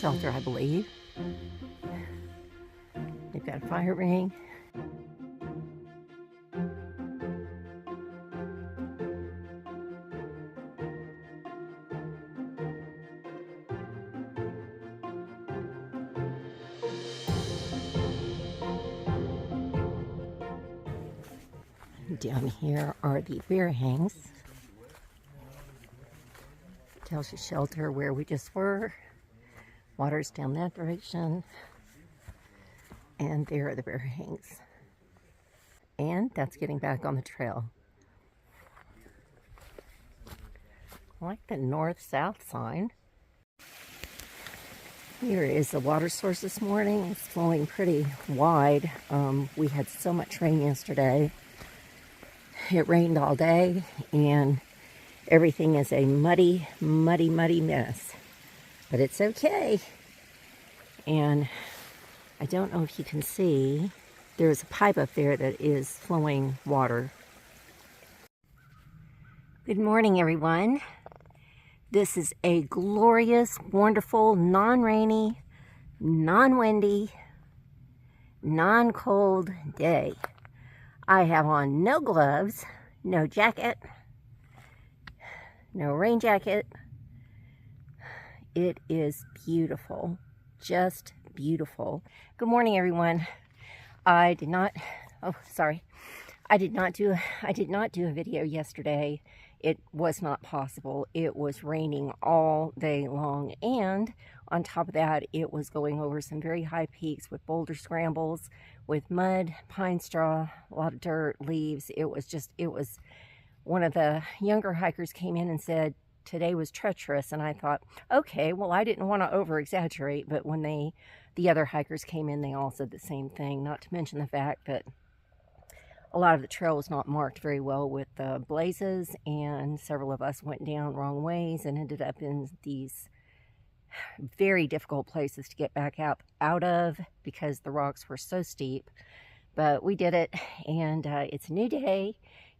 Shelter, I believe. They've got a fire ring. Down here are the bear hangs. Tells you shelter where we just were. Water's down that direction. And there are the bear hangs. And that's getting back on the trail. I like the north-south sign. Here is the water source this morning. It's flowing pretty wide. We had so much rain yesterday. It rained all day, and everything is a muddy, muddy, muddy mess. But it's okay. And I don't know if you can see, there's a pipe up there that is flowing water. Good morning, everyone. This is a glorious, wonderful, non-rainy, non-windy, non-cold day. I have on no gloves, no jacket, no rain jacket. It is beautiful, just beautiful. Good morning, everyone. I did not do a video yesterday. It was not possible. It was raining all day long, and on top of that, it was going over some very high peaks with boulder scrambles, with mud, pine straw, a lot of dirt, leaves. It was one of the younger hikers came in and said today was treacherous, and I thought, okay, well, I didn't want to over exaggerate, but when the other hikers came in, they all said the same thing, not to mention the fact that a lot of the trail was not marked very well with blazes, and several of us went down wrong ways and ended up in these very difficult places to get back out of because the rocks were so steep. But we did it, and it's a new day,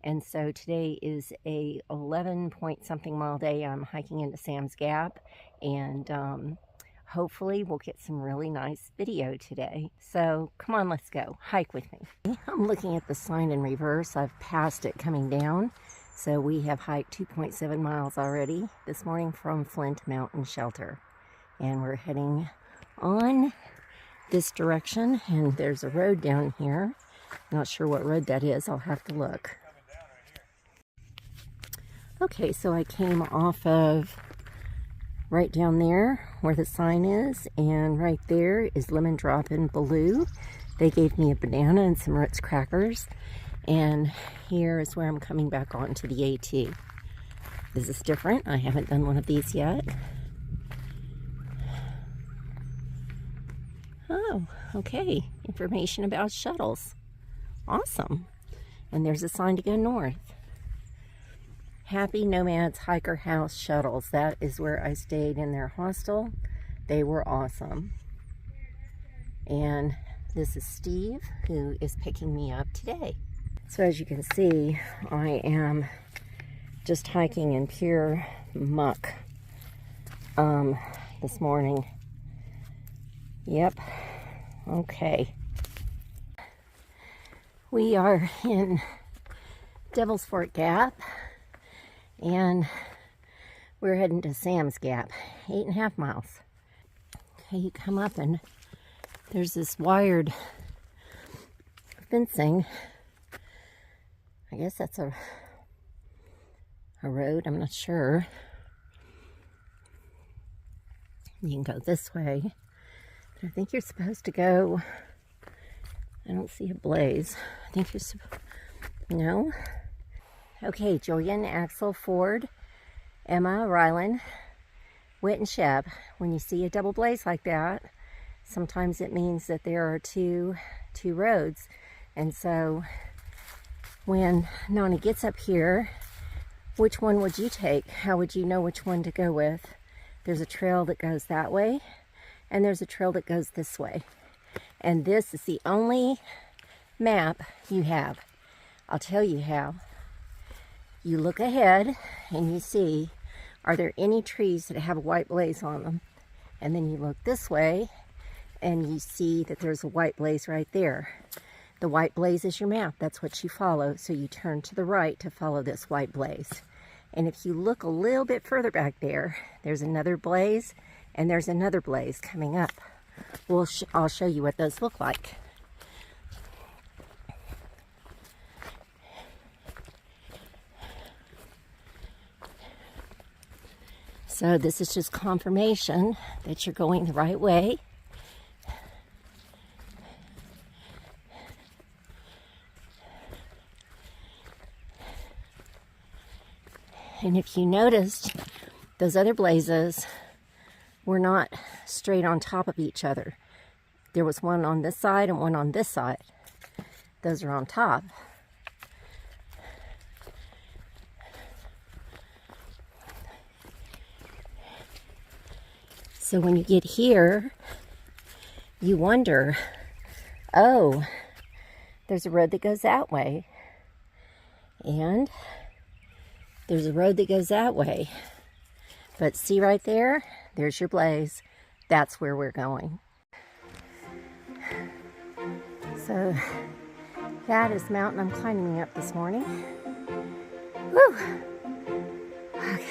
and so today is a 11-point-something mile day. I'm hiking into Sam's Gap, and hopefully we'll get some really nice video today. So come on, let's go. Hike with me. I'm looking at the sign in reverse. I've passed it coming down. So we have hiked 2.7 miles already this morning from Flint Mountain Shelter. And we're heading on this direction. And there's a road down here. Not sure what road that is. I'll have to look. Okay, so I came off of right down there where the sign is, and right there is Lemon Drop and Baloo. They gave me a banana and some Ritz crackers, and here is where I'm coming back onto the AT. This is different. I haven't done one of these yet. Oh, okay. Information about shuttles. Awesome. And there's a sign to go north. Happy Nomads Hiker House Shuttles. That is where I stayed in their hostel. They were awesome. And this is Steve, who is picking me up today. So as you can see, I am just hiking in pure muck this morning. Yep. Okay. We are in Devil's Fork Gap, and we're heading to Sam's Gap, 8.5 miles. Okay, you come up and there's this wired fencing. I guess that's a road, I'm not sure. You can go this way. But I think you're supposed to go, I don't see a blaze. I think you're supposed, no? Okay, Julian, Axel, Ford, Emma, Rylan, Whit, and Shep. When you see a double blaze like that, sometimes it means that there are two roads. And so when Nonnie gets up here, which one would you take? How would you know which one to go with? There's a trail that goes that way, and there's a trail that goes this way. And this is the only map you have. I'll tell you how. You look ahead and you see, are there any trees that have a white blaze on them? And then you look this way and you see that there's a white blaze right there. The white blaze is your map. That's what you follow. So you turn to the right to follow this white blaze. And if you look a little bit further back there, there's another blaze and there's another blaze coming up. I'll show you what those look like. So this is just confirmation that you're going the right way. And if you noticed, those other blazes were not straight on top of each other. There was one on this side and one on this side. Those are on top. So when you get here, you wonder, oh, there's a road that goes that way. And there's a road that goes that way. But see right there? There's your blaze. That's where we're going. So that is the mountain I'm climbing up this morning. Woo! Okay.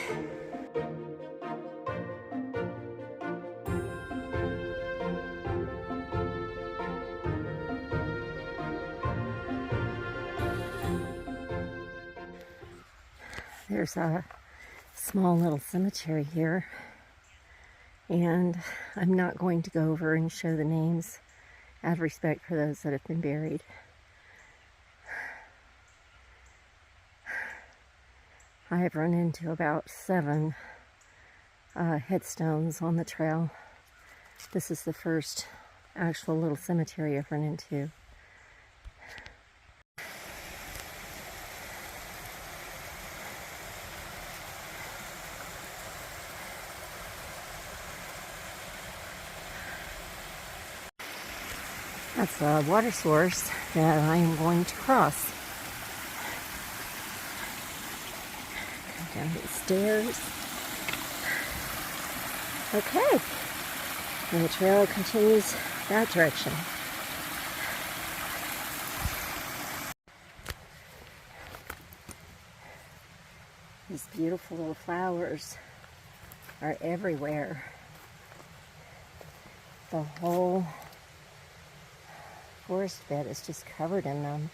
There's a small little cemetery here, and I'm not going to go over and show the names out of respect for those that have been buried. I have run into about 7 headstones on the trail. This is the first actual little cemetery I've run into. That's a water source that I am going to cross. Come down these stairs. Okay. And the trail continues that direction. These beautiful little flowers are everywhere. The whole forest bed is just covered in them.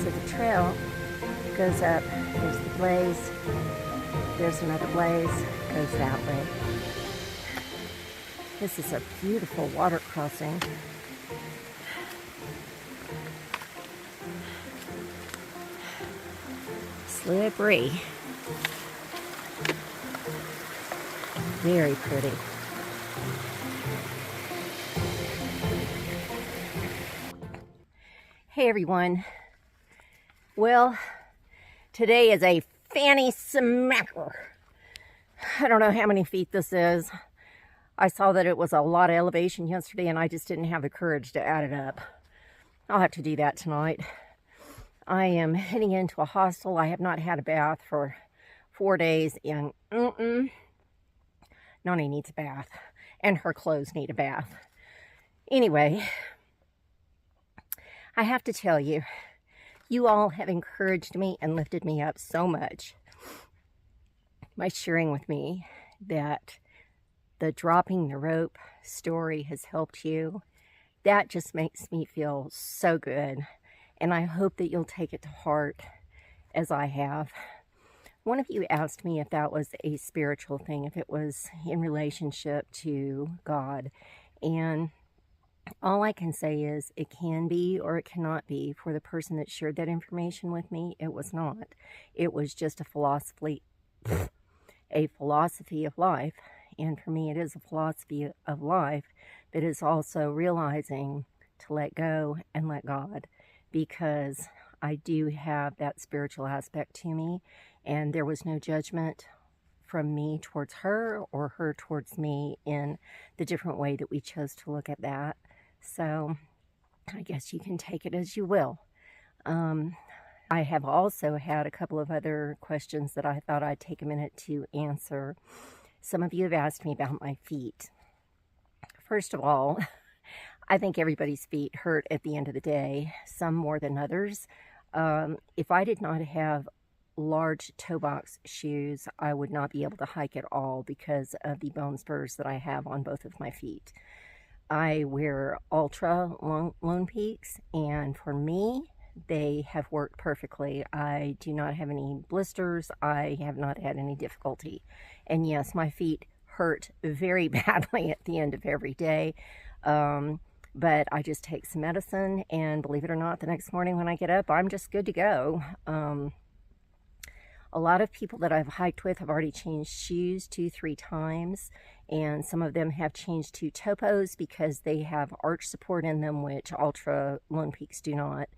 So the trail goes up, there's the blaze, there's another blaze, goes that way. This is a beautiful water crossing. Slippery. Very pretty. Hey everyone. Well, today is a Fanny Smacker. I don't know how many feet this is. I saw that it was a lot of elevation yesterday and I just didn't have the courage to add it up. I'll have to do that tonight. I am heading into a hostel. I have not had a bath for 4 days and Nonnie needs a bath and her clothes need a bath. Anyway, I have to tell you, you all have encouraged me and lifted me up so much by sharing with me that the dropping the rope story has helped you. That just makes me feel so good, and I hope that you'll take it to heart as I have. One of you asked me if that was a spiritual thing, if it was in relationship to God, and all I can say is it can be or it cannot be. For the person that shared that information with me, it was not. It was just a philosophy of life. And for me, it is a philosophy of life that is also realizing to let go and let God, because I do have that spiritual aspect to me, and there was no judgment from me towards her or her towards me in the different way that we chose to look at that. So I guess you can take it as you will. I have also had a couple of other questions that I thought I'd take a minute to answer. Some of you have asked me about my feet. First of all, I think everybody's feet hurt at the end of the day, some more than others. If I did not have large toe box shoes, I would not be able to hike at all because of the bone spurs that I have on both of my feet. I wear ultra Lone Peaks, and for me, they have worked perfectly. I do not have any blisters. I have not had any difficulty. And yes, my feet hurt very badly at the end of every day. But I just take some medicine, and believe it or not, the next morning when I get up, I'm just good to go. A lot of people that I've hiked with have already changed shoes 2-3 times, and some of them have changed to topos because they have arch support in them, which Ultra Lone Peaks do not.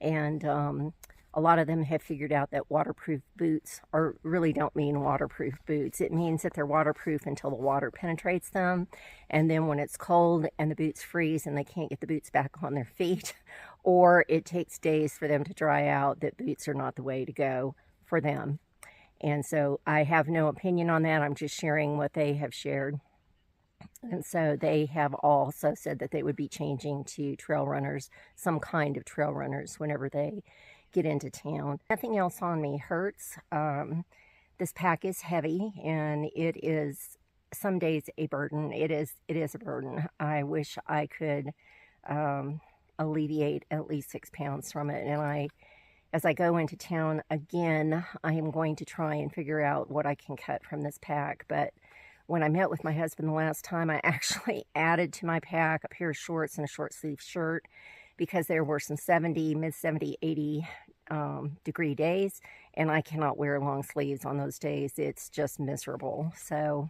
And a lot of them have figured out that waterproof boots really don't mean waterproof boots. It means that they're waterproof until the water penetrates them, and then when it's cold and the boots freeze and they can't get the boots back on their feet, or it takes days for them to dry out, that boots are not the way to go for them. And so I have no opinion on that. I'm just sharing what they have shared. And so they have also said that they would be changing to trail runners, some kind of trail runners, whenever they get into town. Nothing else on me hurts. This pack is heavy, and it is some days a burden. It is a burden. I wish I could alleviate at least 6 pounds from it. And as I go into town again, I am going to try and figure out what I can cut from this pack. But when I met with my husband the last time, I actually added to my pack a pair of shorts and a short sleeve shirt, because there were some mid 70, 80 degree days, and I cannot wear long sleeves on those days. It's just miserable. So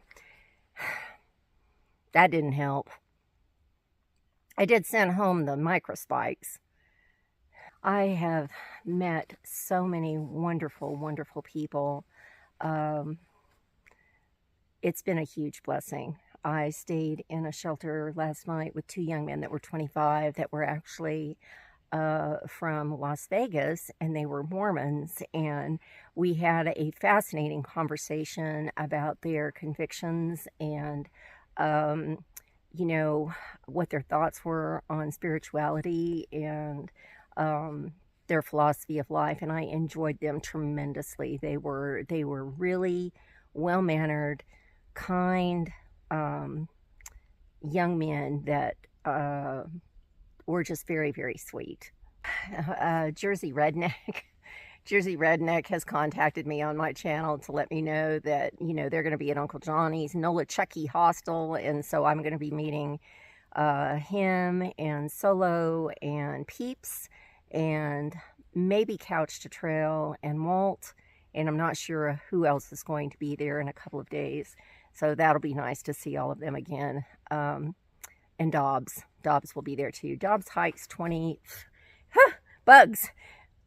that didn't help. I did send home the micro spikes. I have met so many wonderful, wonderful people. It's been a huge blessing. I stayed in a shelter last night with 2 young men that were 25 that were actually from Las Vegas, and they were Mormons, and we had a fascinating conversation about their convictions and you know, what their thoughts were on spirituality and their philosophy of life, and I enjoyed them tremendously. They were really well-mannered, kind young men that were just very, very sweet. Jersey Redneck has contacted me on my channel to let me know that, you know, they're going to be at Uncle Johnny's Nola Chucky Hostel, and so I'm going to be meeting him and Solo and Peeps and maybe Couch to Trail and Walt, and I'm not sure who else is going to be there in a couple of days. So that'll be nice to see all of them again. And Dobbs will be there too. Dobbs hikes 20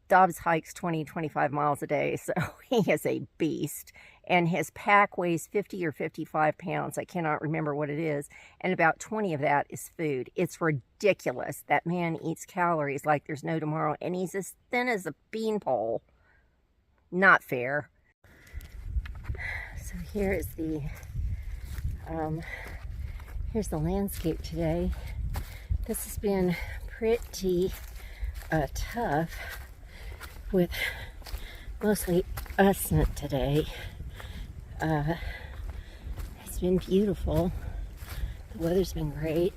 Dobbs hikes 25 miles a day, so he is a beast. And his pack weighs 50 or 55 pounds. I cannot remember what it is. And about 20 of that is food. It's ridiculous. That man eats calories like there's no tomorrow. And he's as thin as a beanpole. Not fair. So here is here's the landscape today. This has been pretty tough with mostly ascent today. It's been beautiful. The weather's been great.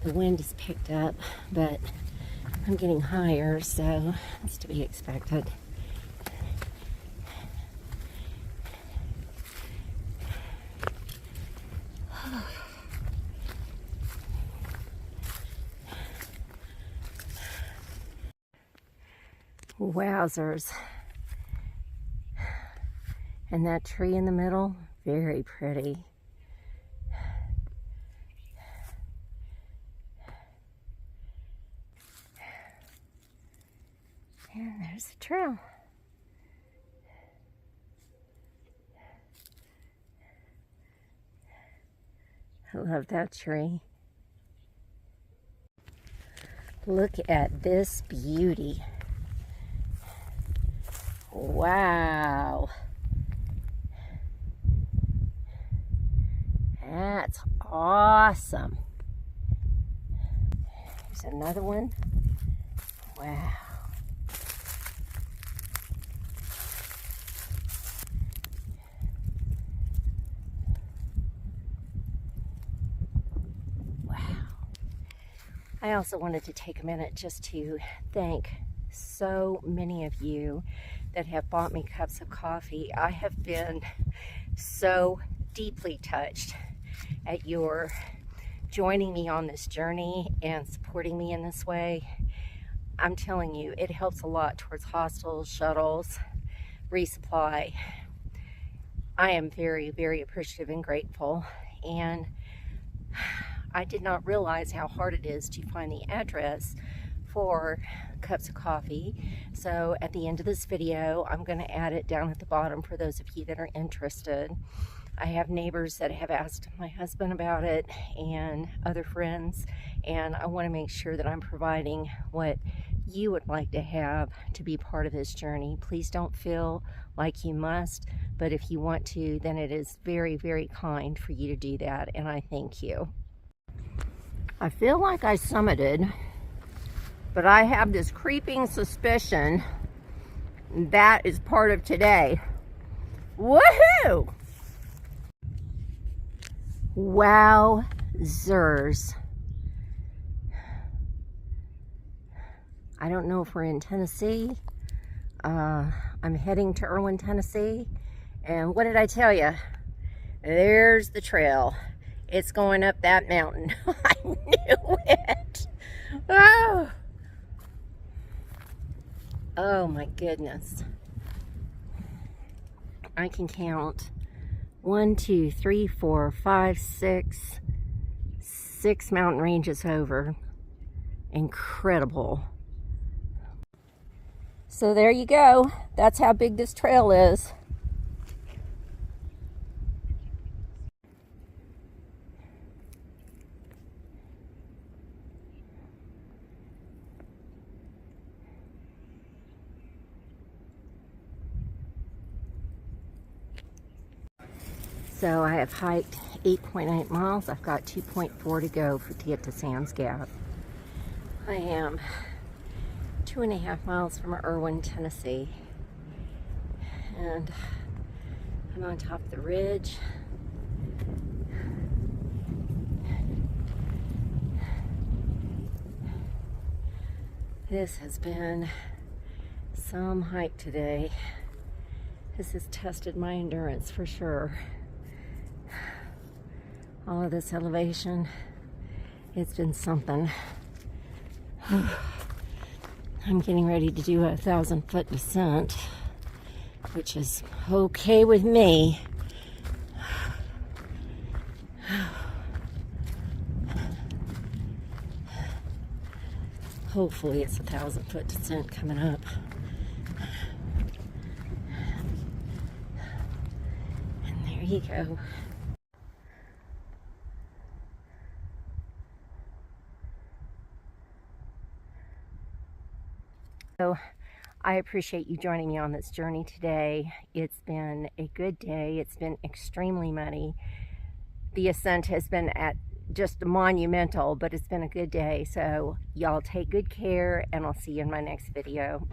The wind has picked up, but I'm getting higher, so it's to be expected. Wowzers. And that tree in the middle, very pretty. And there's the trail. I love that tree. Look at this beauty. Wow. That's awesome. Here's another one. Wow. Wow. I also wanted to take a minute just to thank so many of you that have bought me cups of coffee. I have been so deeply touched at your joining me on this journey and supporting me in this way. I'm telling you, it helps a lot towards hostels, shuttles, resupply. I am very, very appreciative and grateful, and I did not realize how hard it is to find the address for cups of coffee. So at the end of this video, I'm going to add it down at the bottom for those of you that are interested. I have neighbors that have asked my husband about it and other friends, and I want to make sure that I'm providing what you would like to have to be part of this journey. Please don't feel like you must, but if you want to, then it is very, very kind for you to do that, and I thank you. I feel like I summited, but I have this creeping suspicion that is part of today. Woohoo! Wowzers. I don't know if we're in Tennessee. I'm heading to Erwin, Tennessee. And what did I tell you? There's the trail. It's going up that mountain. I knew it. Oh. Oh my goodness. I can count 1, 2, 3, 4, 5, 6 mountain ranges over. Incredible. So there you go. That's how big this trail is. So I have hiked 8.8 miles. I've got 2.4 to go to get to Sam's Gap. I am 2.5 miles from Erwin, Tennessee. And I'm on top of the ridge. This has been some hike today. This has tested my endurance for sure. All of this elevation, it's been something. I'm getting ready to do a 1,000-foot descent, which is okay with me. Hopefully it's a 1,000-foot descent coming up. And there you go. So I appreciate you joining me on this journey today. It's been a good day. It's been extremely muddy. The ascent has been at just monumental, but it's been a good day. So y'all take good care, and I'll see you in my next video.